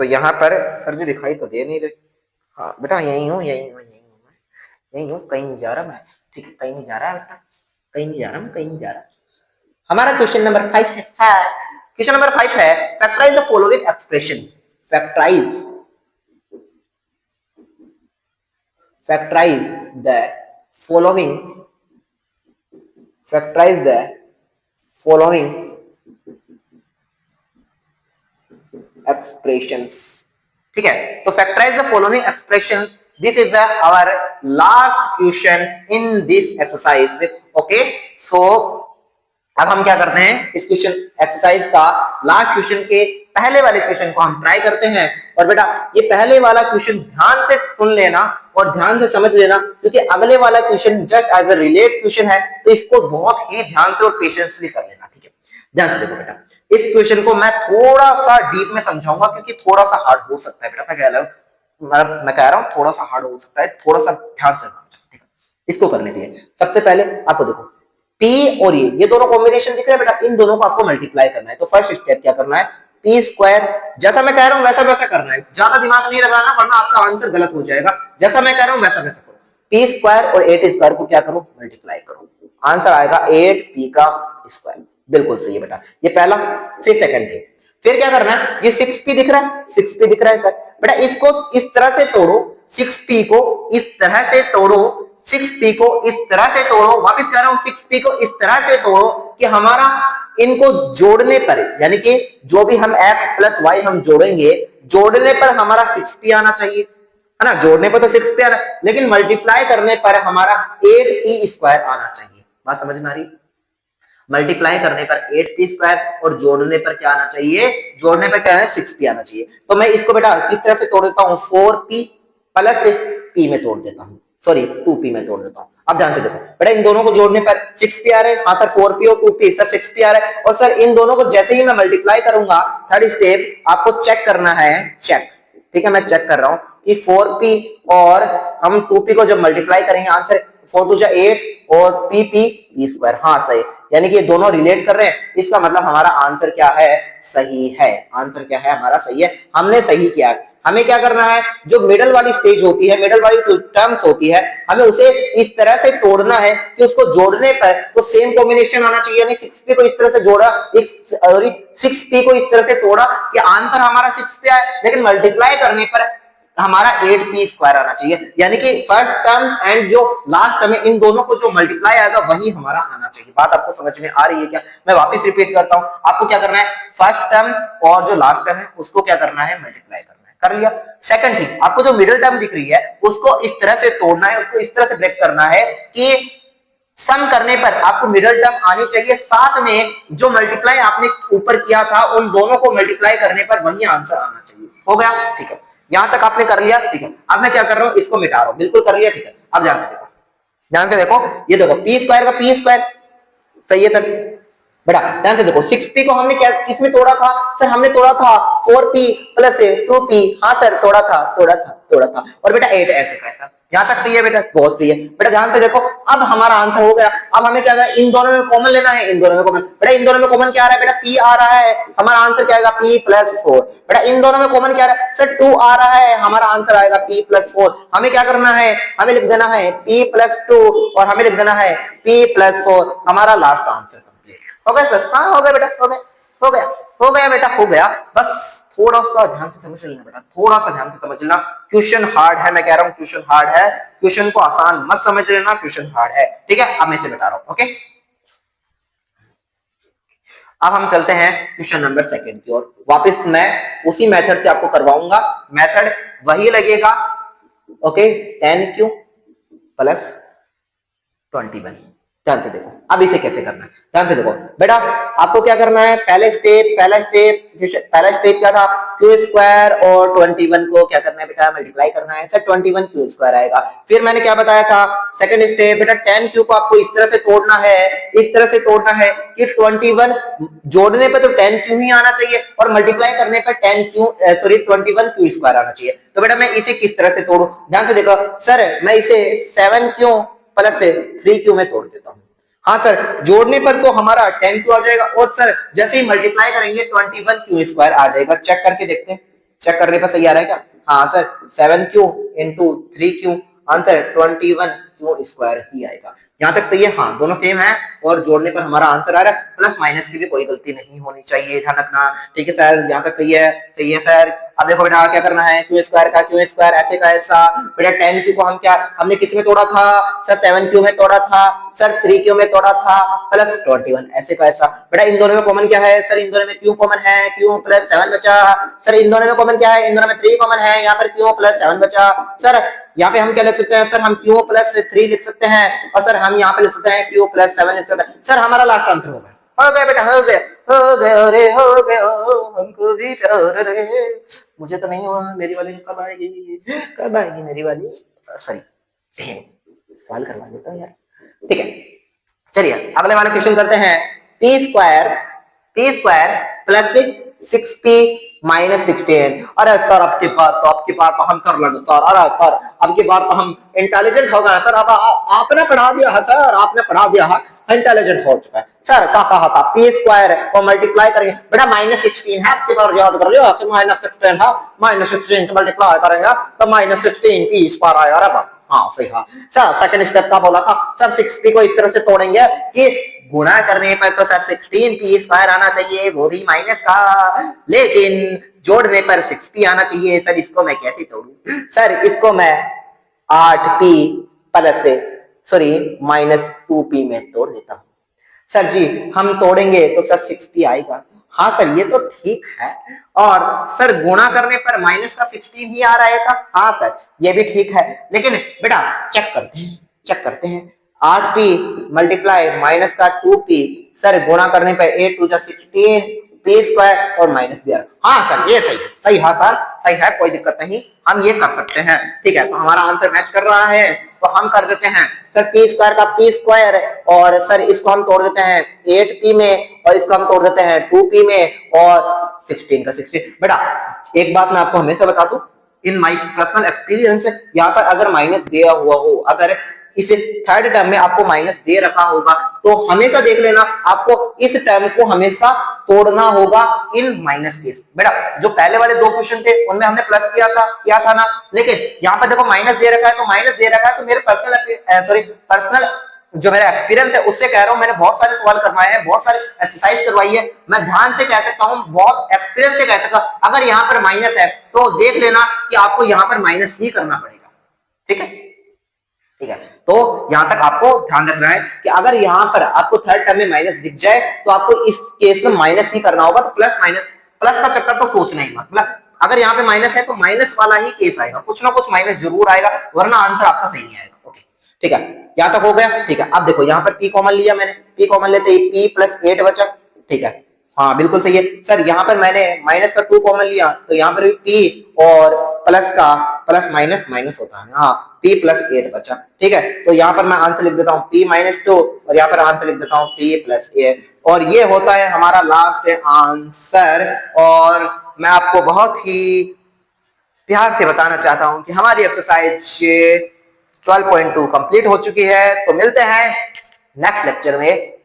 यहाँ पर सर जी दिखाई तो दे नहीं रहे। हाँ बेटा यही हूँ कहीं नहीं जा रहा मैं। ठीक है कहीं नहीं जा रहा बेटा, कहीं नहीं जा रहा मैं, कहीं नहीं जा रहा। हमारा क्वेश्चन नंबर 5 है सर। क्वेश्चन नंबर 5 है factorise the following expression. Factorise the following expressions. ठीक है, तो factorise the following expressions. This is our last question in this exercise. Okay, so अब हम क्या करते हैं, इस क्वेश्चन एक्सरसाइज का लास्ट क्वेश्चन के पहले वाले क्वेश्चन को हम ट्राई करते हैं। और बेटा ये पहले वाला क्वेश्चन ध्यान से सुन लेना और ध्यान से समझ लेना, क्योंकि अगले वाला question just as a relate question है, तो इसको बहुत ही ध्यान से और पेशेंसली कर लेना। ठीक है, ध्यान से देखो बेटा, इस क्वेश्चन को मैं थोड़ा सा डीप में समझाऊंगा, क्योंकि थोड़ा सा हार्ड हो सकता है बेटा। मैं कह रहा हूं थोड़ा सा हार्ड हो सकता है, थोड़ा सा ध्यान से समझो। ठीक है, इसको करने के लिए सबसे पहले आपको देखो P और ये दोनों कॉम्बिनेशन दिख रहे हैं बेटा, इन दोनों को आपको मल्टीप्लाई करना है। तो फर्स्ट स्टेप क्या करना है, पी स्क्वायर, जैसा मैं कह रहा हूं वैसा वैसा करना है, ज्यादा दिमाग नहीं लगाना वरना आपका आंसर गलत हो जाएगा। जैसा मैं कह रहा हूं वैसा वैसा करो। पी स्क्वायर और 8 स्क्वायर को क्या करो, मल्टीप्लाई करो, आंसर आएगा 8p का स्क्वायर। बिल्कुल सही है बेटा, ये पहला। फिर सेकंड है, फिर क्या करना है, ये 6p दिख रहा है, 6p दिख रहा है सर बेटा, इसको इस तरह से तोड़ो, 6p को इस तरह से तोड़ो, 6p को इस तरह से तोड़ो, वापस कह रहा हूं 6p को इस तरह से तोड़ो कि हमारा इनको जोड़ने पर, यानी कि जो भी हम x प्लस y हम जोड़ेंगे, जोड़ने पर हमारा 6p आना चाहिए, है ना, जोड़ने पर तो 6p आना, लेकिन मल्टीप्लाई करने पर हमारा 8p स्क्वायर आना चाहिए। बात समझ में आ रही, मल्टीप्लाई करने पर 8p स्क्वायर और जोड़ने पर क्या आना चाहिए, जोड़ने पर क्या है 6p आना चाहिए। तो मैं इसको बेटा किस तरह से तोड़ देता हूं, 4p प्लस p में तोड़ देता हूं, सॉरी 2p में तोड़ देता हूं। अब ध्यान से देखो बेटा, इन दोनों को जोड़ने पर 6p आ रहा है, हाँ सर 4p और 2p सर 6p आ रहा है, और सर इन दोनों को जैसे ही मैं मल्टीप्लाई करूंगा, थर्ड स्टेप आपको चेक करना है, चेक। ठीक है, मैं चेक कर रहा हूं कि 4p और हम 2p को जब मल्टीप्लाई करेंगे, आंसर 4 2 8 और p स्क्वायर, हाँ सही, यानी कि ये दोनों रिलेट कर रहे हैं, इसका मतलब हमारा आंसर क्या है, सही है। आंसर क्या है हमारा, सही है, हमने सही किया। हमें क्या करना है, जो मिडल वाली स्टेज होती है, मिडल वाली टर्म्स होती है, हमें उसे इस तरह से तोड़ना है कि उसको जोड़ने पर तो सेम कॉम्बिनेशन आना चाहिए, यानी 6p को इस तरह से जोड़ा, 6p को इस तरह से तोड़ा कि आंसर हमारा 6p आए, लेकिन मल्टीप्लाई करने पर हमारा 8p स्क्वायर आना चाहिए, यानी कि फर्स्ट टर्म एंड जो लास्ट टर्म है, इन दोनों को जो मल्टीप्लाई आएगा वही हमारा आना चाहिए। बात आपको समझ में आ रही है क्या, मैं वापस रिपीट करता हूं, आपको क्या करना है, फर्स्ट टर्म और जो लास्ट टर्म है उसको क्या करना है, मल्टीप्लाई करना है, कर लिया। सेकंड थिंग, आपको जो मिडिल टर्म दिख रही है उसको इस तरह से तोड़ना है, उसको इस तरह से ब्रेक करना है कि सम करने पर आपको मिडिल टर्म आनी चाहिए, साथ में जो मल्टीप्लाई आपने ऊपर किया था उन दोनों को मल्टीप्लाई करने पर वही आंसर आना चाहिए। हो गया, ठीक है, यहां तक आपने कर लिया। ठीक है, अब मैं क्या कर रहा हूं, इसको मिटा रहा हूं, बिल्कुल कर लिया। ठीक है, अब ध्यान से देखो, ध्यान से देखो, ये देखो p स्क्वायर का p स्क्वायर, सही है सर बेटा, ध्यान से देखो 6p को हमने क्या किसमें तोड़ा था, सर हमने तोड़ा था 4p प्लस 2p, हाँ सर तोड़ा था, और बेटा 8 ऐसे कैसा, यहां तक सही है बेटा, बहुत सही है बेटा। ध्यान से देखो, अब हमारा आंसर हो गया। अब हमें क्या है, इन दोनों में कॉमन लेना है, इन दोनों में कॉमन, बेटा इन दोनों में कॉमन क्या आ रहा है, बेटा p आ रहा है, हमारा आंसर क्या आएगा, p प्लस 4। बेटा इन दोनों में कॉमन क्या आ रहा है, सर 2 आ रहा है, हमारा आंसर आएगा p प्लस 4। हमें क्या करना है, हमें लिख देना है p प्लस 2 और हमें लिख देना है p प्लस 4, हमारा लास्ट आंसर हो गया सर, हाँ हो गया बेटा, हो गया बेटा, हो गया। बस थोड़ा सा ध्यान से समझ लेना बेटा, थोड़ा सा ध्यान से समझ लेना, क्वेश्चन हार्ड है, मैं कह रहा हूं क्वेश्चन हार्ड है, क्वेश्चन को आसान मत समझ लेना, क्वेश्चन हार्ड है। ठीक है, अब मैं इसे बता रहा हूं, ओके। अब हम चलते हैं क्वेश्चन नंबर 2 की ओर, वापस मैं उसी मेथड से आपको करवाऊंगा, मेथड वही लगेगा, ओके, 10q प्लस 21। ध्यान से देखो, अब इसे कैसे करना है, ध्यान से देखो बेटा, आपको क्या करना है, पहला स्टेप क्या था, क्यू स्क्वायर और 21 को क्या करना है बेटा, मल्टीप्लाई करना है, सर 21 क्यू स्क्वायर आएगा। फिर मैंने क्या बताया था, सेकंड स्टेप बेटा 10q को आपको इस तरह से तोड़ना है, इस तरह से तोड़ना है कि 21 जोड़ने पर तो 10q ही आना चाहिए और मल्टीप्लाई करने पर 21 क्यू स्क्वायर आना चाहिए। तो बेटा मैं इसे किस तरह से तोड़ू, ध्यान से देखो सर, मैं इसे 7q प्लस 3q में तोड़ देता हूं, हाँ सर, जोड़ने पर तो हमारा 10q आ जाएगा, और सर जैसे ही मल्टीप्लाई करेंगे 21q स्क्वायर आ जाएगा। चेक करके देखते हैं, चेक करने पर सही आ रहा है क्या? हाँ sir 7q into 3q answer 21q square ही आएगा। यहाँ तक सही है? हाँ दोनों सेम है और जोड़ने पर हमारा आंसर आ रहा है। प्लस माइनस की भी कोई गलती नहीं होनी चाहिए, ध्यान रखना। ठीक है सर, यहाँ तक सही है? सही है सर। अब देखो बेटा क्या करना है, क्यू स्क्वायर का क्यू स्क्वायर ऐसे का ऐसा। बेटा 10q को हम क्या हमने किस में तोड़ा था सर? 7q में तोड़ा था सर, 3q में तोड़ा था, प्लस 21 ऐसे का ऐसा। बेटा इन दोनों में कॉमन क्या है सर? इन दोनों में q कॉमन है, q प्लस 7 बचा। सर इन दोनों में कॉमन क्या है? इन दोनों में 3 कॉमन है, यहाँ पर q प्लस 7 बचा। सर यहाँ पे हम क्या लिख सकते हैं सर? हम q प्लस 3 लिख सकते हैं और सर हम यहाँ पे लिख सकते हैं q प्लस 7 लिख सकते हैं। सर हमारा लास्ट आंसर होगा। हो गया बेटा, हो गया, हो गया रे, हो गया हमको भी प्यार रे। मुझे तो नहीं हुआ, मेरी वाली कब आएगी, कब आएगी मेरी वाली? सॉरी सवाल करवा देता हूँ यार। ठीक है चलिए अगले वाले क्वेश्चन करते हैं। P square plus 6p minus 16। अरे सर आपकी बात तो हम कर लेंगे सर। अरे सर आपकी बात तो हम इंटेलिजेंट हो गए सर। अब आपने पढ़ा दिया है सर, आपने पढ़ा दिया है, इंटेलिजेंट हो चुका है सर। क्या कहा था? पी स्क्वायर को मल्टीप्लाई करेंगे बेटा, माइनस 16 है आपके पास, याद कर लियो। माइनस 16 है, माइनस 16 से मल्टीप्लाई करेंगे तो माइनस 16 पी स्क्वायर आएगा। अरे बाप हाँ सही है सर। सेकंड स्टेप का बोला था सर 6p को इस तरह से तोड़ेंगे कि गुणा करने पर तो सर 16p स्क्वायर आना चाहिए, वो भी माइनस का, लेकिन जोड़ने पर 6p आना चाहिए। सर इसको मैं कैसे तोड़ूं? सर इसको मैं 8p plus sorry minus 2p में तोड़ देता हूं। सर जी हम तोड़ेंगे तो सर 6p आएगा। हाँ सर ये तो ठीक है। और सर गुणा करने पर माइनस का 16 ही आ रहेगा। हाँ सर ये भी ठीक है, लेकिन बेटा चेक करते हैं 8p मल्टीप्लाई माइनस का 2p। सर गुणा करने पर 8 2 16 p स्क्वायर और माइनस भी आ रहा। हाँ सर ये सही है, सही है सर, सही है, कोई दिक्कत नहीं, हम ये कर सकते हैं। ठीक है तो हमारा आंसर मैच कर रहा है, तो हम कर देते हैं सर पी स्क्वायर का पी स्क्वायर और सर इसको हम तोड़ देते हैं 8p में और इसको हम तोड़ देते हैं 2p में और 16 का 16। बेटा एक बात मैं आपको हमेशा बता दूं, इन माय पर्सनल एक्सपीरियंस यहाँ पर अगर माइनस दिया हुआ हो, अगर इस थर्ड टर्म में आपको माइनस दे रखा होगा तो हमेशा देख लेना आपको इस टर्म को हमेशा तोड़ना होगा इन माइनस केस। बेटा जो पहले वाले दो क्वेश्चन थे उनमें हमने प्लस किया था ना, लेकिन यहाँ पर देखो माइनस दे रखा है तो माइनस दे रखा है, तो मेरे पर्सनल जो मेरा एक्सपीरियंस है उससे कह रहा हूं। मैंने बहुत सारे सवाल करवाए हैं, बहुत सारे एक्सरसाइज करवाई है, मैं ध्यान से कह सकता हूं, बहुत एक्सपीरियंस से कह सकता हूं। अगर यहाँ पर माइनस है तो देख लेना कि आपको यहाँ पर माइनस ही करना पड़ेगा। ठीक है ठीक है, तो यहां तक आपको ध्यान रखना है कि अगर यहां पर आपको थर्ड टर्म में माइनस दिख जाए तो आपको इस केस में माइनस ही करना होगा। तो प्लस माइनस, प्लस का चक्कर तो सोचना ही मत, मतलब अगर यहाँ पे माइनस है तो माइनस वाला ही केस आएगा, कुछ ना कुछ माइनस जरूर आएगा, वरना आंसर आपका सही नहीं आएगा। ओके ठीक है, यहां तक हो गया। ठीक है अब देखो यहाँ पर p कॉमन लिया मैंने, p कॉमन लेते ही p प्लस 8 बचा। ठीक है हाँ बिल्कुल सही है सर। यहाँ पर मैंने माइनस का 2 कॉमन लिया तो यहाँ पर भी p और प्लस का प्लस माइनस माइनस होता है, हाँ p प्लस 8 बचा। ठीक है तो यहाँ पर मैं आंसर लिख देता हूँ p माइनस 2 और यहाँ पर आंसर लिख देता हूँ p प्लस 8 और ये होता है हमारा लास्ट आंसर। और मैं आपको बहुत ही प्यार से बताना चाहता हूँ कि हमारी एक्सरसाइज 12.2 कंप्लीट हो चुकी है। तो मिलते हैं नेक्स्ट लेक्चर में।